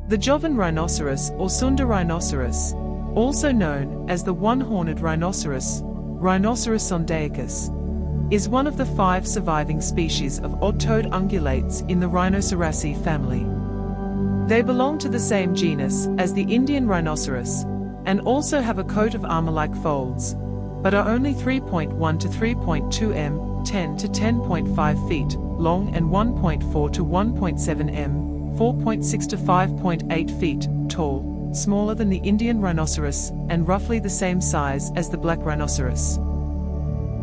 The Javan rhinoceros or Sunda rhinoceros, also known as the one-horned rhinoceros, Rhinoceros sondaicus, is one of the 5 surviving species of odd-toed ungulates in the Rhinoceraceae family. They belong to the same genus as the Indian rhinoceros, and also have a coat of armour-like folds, but are only 3.1 to 3.2 m, 10 to 10.5 feet long and 1.4 to 1.7 m, 4.6 to 5.8 feet tall, smaller than the Indian rhinoceros, and roughly the same size as the black rhinoceros.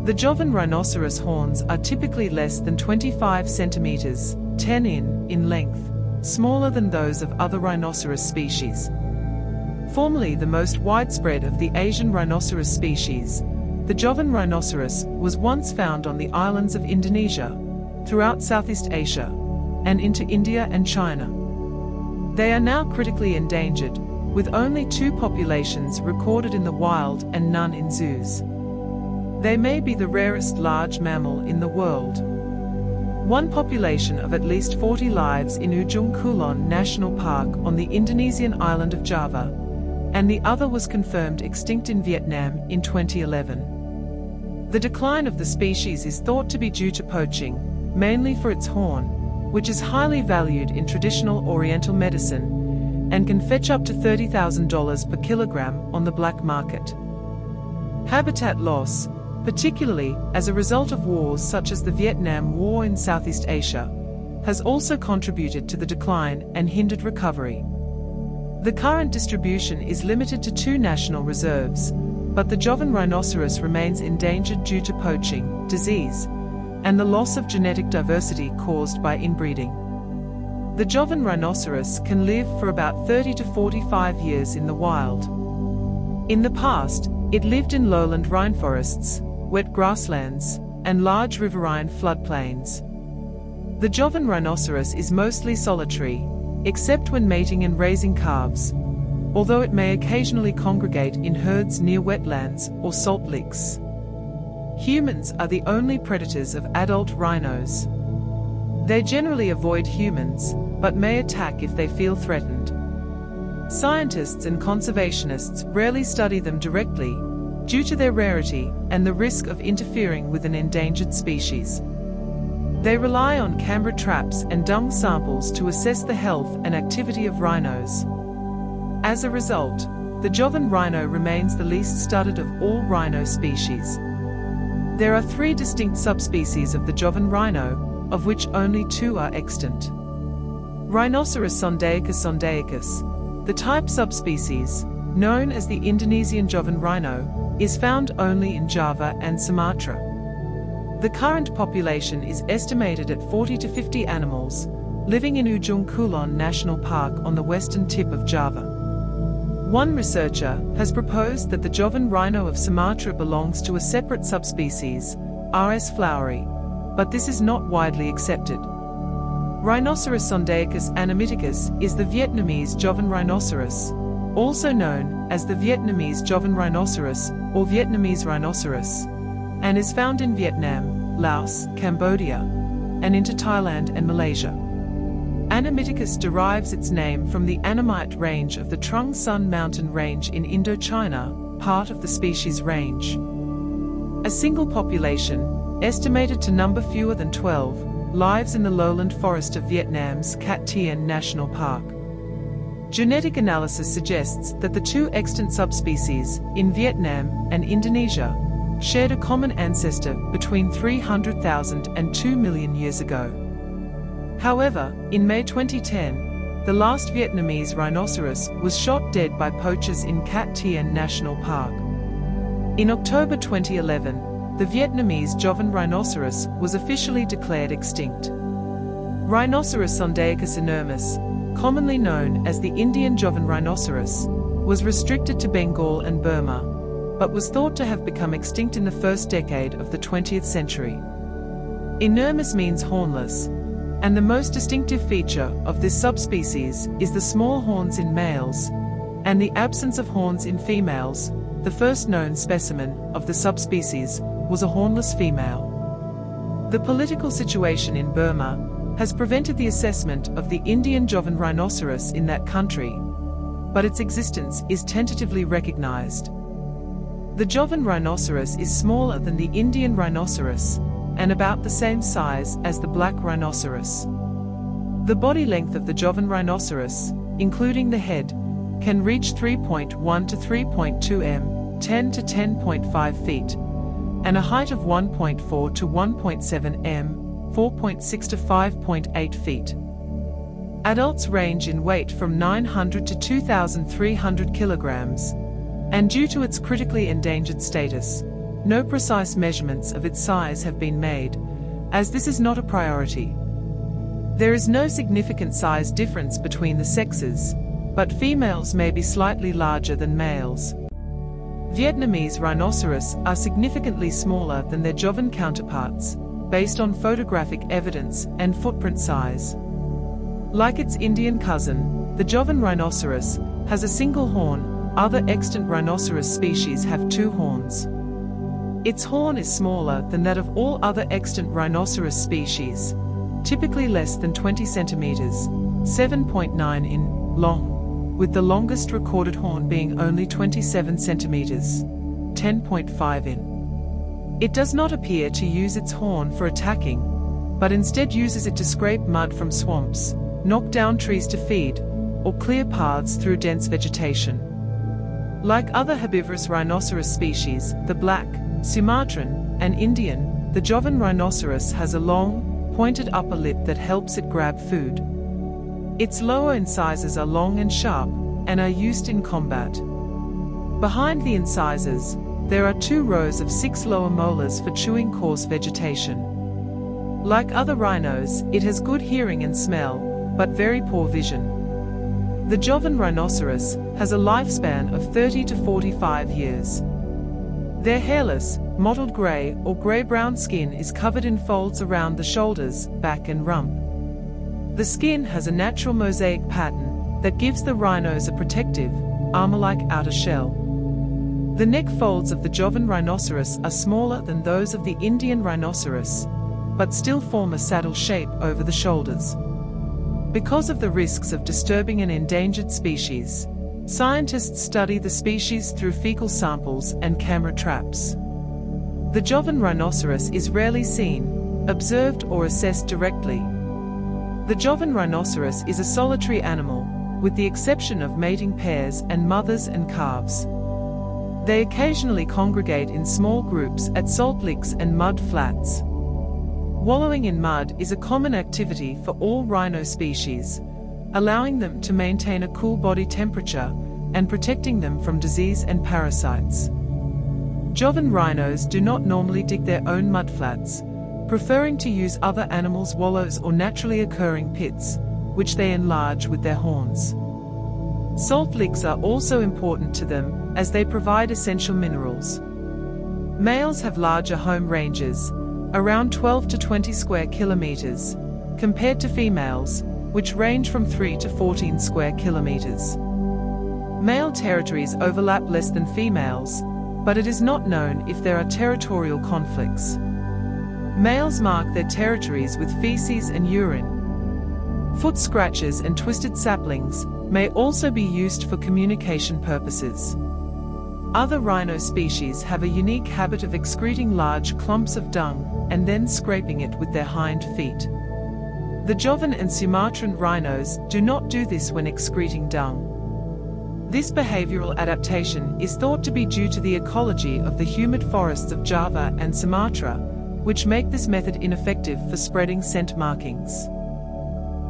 The Javan rhinoceros horns are typically less than 25 centimeters, 10 in length, smaller than those of other rhinoceros species. Formerly the most widespread of the Asian rhinoceros species, the Javan rhinoceros was once found on the islands of Indonesia, throughout Southeast Asia, and into India and China. They are now critically endangered, with only 2 populations recorded in the wild and none in zoos. They may be the rarest large mammal in the world. One population of at least 40 lives in Ujung Kulon National Park on the Indonesian island of Java, and the other was confirmed extinct in Vietnam in 2011. The decline of the species is thought to be due to poaching, mainly for its horn, which is highly valued in traditional Oriental medicine, and can fetch up to $30,000 per kilogram on the black market. Habitat loss, particularly as a result of wars such as the Vietnam War in Southeast Asia, has also contributed to the decline and hindered recovery. The current distribution is limited to 2 national reserves, but the Javan rhinoceros remains endangered due to poaching, disease, and the loss of genetic diversity caused by inbreeding. The Javan rhinoceros can live for about 30 to 45 years in the wild. In the past, it lived in lowland rainforests, wet grasslands, and large riverine floodplains. The Javan rhinoceros is mostly solitary, except when mating and raising calves, although it may occasionally congregate in herds near wetlands or salt licks. Humans are the only predators of adult rhinos. They generally avoid humans, but may attack if they feel threatened. Scientists and conservationists rarely study them directly, due to their rarity and the risk of interfering with an endangered species. They rely on camera traps and dung samples to assess the health and activity of rhinos. As a result, the Javan rhino remains the least studied of all rhino species. There are 3 distinct subspecies of the Javan rhino, of which only 2 are extant. Rhinoceros sondaicus, the type subspecies, known as the Indonesian Javan rhino, is found only in Java and Sumatra. The current population is estimated at 40 to 50 animals, living in Ujung Kulon National Park on the western tip of Java. One researcher has proposed that the Javan rhino of Sumatra belongs to a separate subspecies, RS floweri, but this is not widely accepted. Rhinoceros sondaicus animaticus is the Vietnamese Javan rhinoceros, also known as the Vietnamese Javan rhinoceros or Vietnamese rhinoceros, and is found in Vietnam, Laos, Cambodia, and into Thailand and Malaysia. Animaticus derives its name from the Annamite range of the Trung Sun mountain range in Indochina, part of the species range. A single population, estimated to number fewer than 12, lives in the lowland forest of Vietnam's Cat Tien National Park. Genetic analysis suggests that the 2 extant subspecies, in Vietnam and Indonesia, shared a common ancestor between 300,000 and 2 million years ago. However, in May 2010, the last Vietnamese rhinoceros was shot dead by poachers in Cat Tien National Park. In October 2011, the Vietnamese Javan rhinoceros was officially declared extinct. Rhinoceros sondaicus enormus, commonly known as the Indian Javan rhinoceros, was restricted to Bengal and Burma, but was thought to have become extinct in the first decade of the 20th century. Enormous means hornless, and the most distinctive feature of this subspecies is the small horns in males, and the absence of horns in females. The first known specimen of the subspecies was a hornless female. The political situation in Burma, has prevented the assessment of the Indian Javan rhinoceros in that country, but its existence is tentatively recognized. The Javan rhinoceros is smaller than the Indian rhinoceros, and about the same size as the black rhinoceros. The body length of the Javan rhinoceros, including the head, can reach 3.1 to 3.2 m, 10 to 10.5 feet, and a height of 1.4 to 1.7 m, 4.6 to 5.8 feet. Adults range in weight from 900 to 2,300 kilograms, and due to its critically endangered status, no precise measurements of its size have been made, as this is not a priority. There is no significant size difference between the sexes, but females may be slightly larger than males. Vietnamese rhinoceros are significantly smaller than their Javan counterparts, based on photographic evidence and footprint size. Like its Indian cousin, the Javan rhinoceros has a single horn. Other extant rhinoceros species have two horns. Its horn is smaller than that of all other extant rhinoceros species, typically less than 20 centimeters, 7.9 in, long, with the longest recorded horn being only 27 centimeters, 10.5 in. It does not appear to use its horn for attacking, but instead uses it to scrape mud from swamps, knock down trees to feed, or clear paths through dense vegetation. Like other herbivorous rhinoceros species, the black, Sumatran, and Indian, the Javan rhinoceros has a long, pointed upper lip that helps it grab food. Its lower incisors are long and sharp, and are used in combat. Behind the incisors, there are 2 rows of 6 lower molars for chewing coarse vegetation. Like other rhinos, it has good hearing and smell, but very poor vision. The Javan rhinoceros has a lifespan of 30 to 45 years. Their hairless, mottled gray or gray-brown skin is covered in folds around the shoulders, back and rump. The skin has a natural mosaic pattern that gives the rhinos a protective, armor-like outer shell. The neck folds of the Javan rhinoceros are smaller than those of the Indian rhinoceros, but still form a saddle shape over the shoulders. Because of the risks of disturbing an endangered species, scientists study the species through fecal samples and camera traps. The Javan rhinoceros is rarely seen, observed or assessed directly. The Javan rhinoceros is a solitary animal, with the exception of mating pairs and mothers and calves. They occasionally congregate in small groups at salt licks and mud flats. Wallowing in mud is a common activity for all rhino species, allowing them to maintain a cool body temperature and protecting them from disease and parasites. Javan rhinos do not normally dig their own mudflats, preferring to use other animals' wallows or naturally occurring pits, which they enlarge with their horns. Salt licks are also important to them, as they provide essential minerals. Males have larger home ranges, around 12 to 20 square kilometers, compared to females, which range from 3 to 14 square kilometers. Male territories overlap less than females, but it is not known if there are territorial conflicts. Males mark their territories with feces and urine. Foot scratches and twisted saplings may also be used for communication purposes. Other rhino species have a unique habit of excreting large clumps of dung and then scraping it with their hind feet. The Javan and Sumatran rhinos do not do this when excreting dung. This behavioral adaptation is thought to be due to the ecology of the humid forests of Java and Sumatra, which make this method ineffective for spreading scent markings.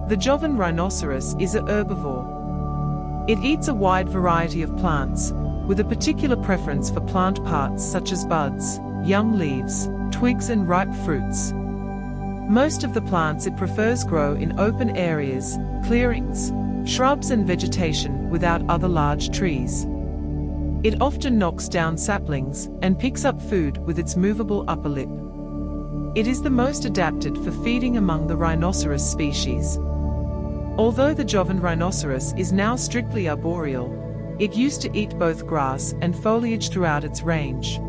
The Javan rhinoceros is a herbivore. It eats a wide variety of plants, with a particular preference for plant parts such as buds, young leaves, twigs and ripe fruits. Most of the plants it prefers grow in open areas, clearings, shrubs and vegetation without other large trees. It often knocks down saplings and picks up food with its movable upper lip. It is the most adapted for feeding among the rhinoceros species. Although the Javan rhinoceros is now strictly arboreal, it used to eat both grass and foliage throughout its range.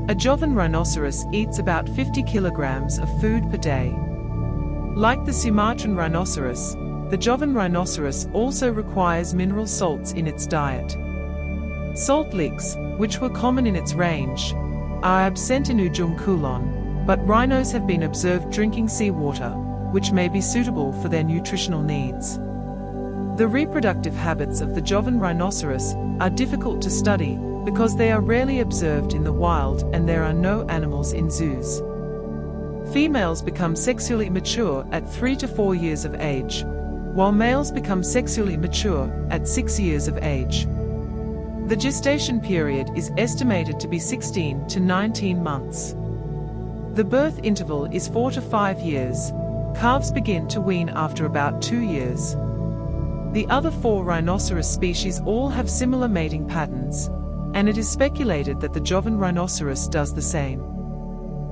A Javan rhinoceros eats about 50 kilograms of food per day. Like the Sumatran rhinoceros, the Javan rhinoceros also requires mineral salts in its diet. Salt licks, which were common in its range, are absent in Ujung Kulon, but rhinos have been observed drinking seawater, which may be suitable for their nutritional needs. The reproductive habits of the Javan rhinoceros are difficult to study because they are rarely observed in the wild and there are no animals in zoos. Females become sexually mature at 3 to 4 years of age, while males become sexually mature at 6 years of age. The gestation period is estimated to be 16 to 19 months. The birth interval is 4 to 5 years. Calves begin to wean after about 2 years. The other 4 rhinoceros species all have similar mating patterns, and it is speculated that the Javan rhinoceros does the same.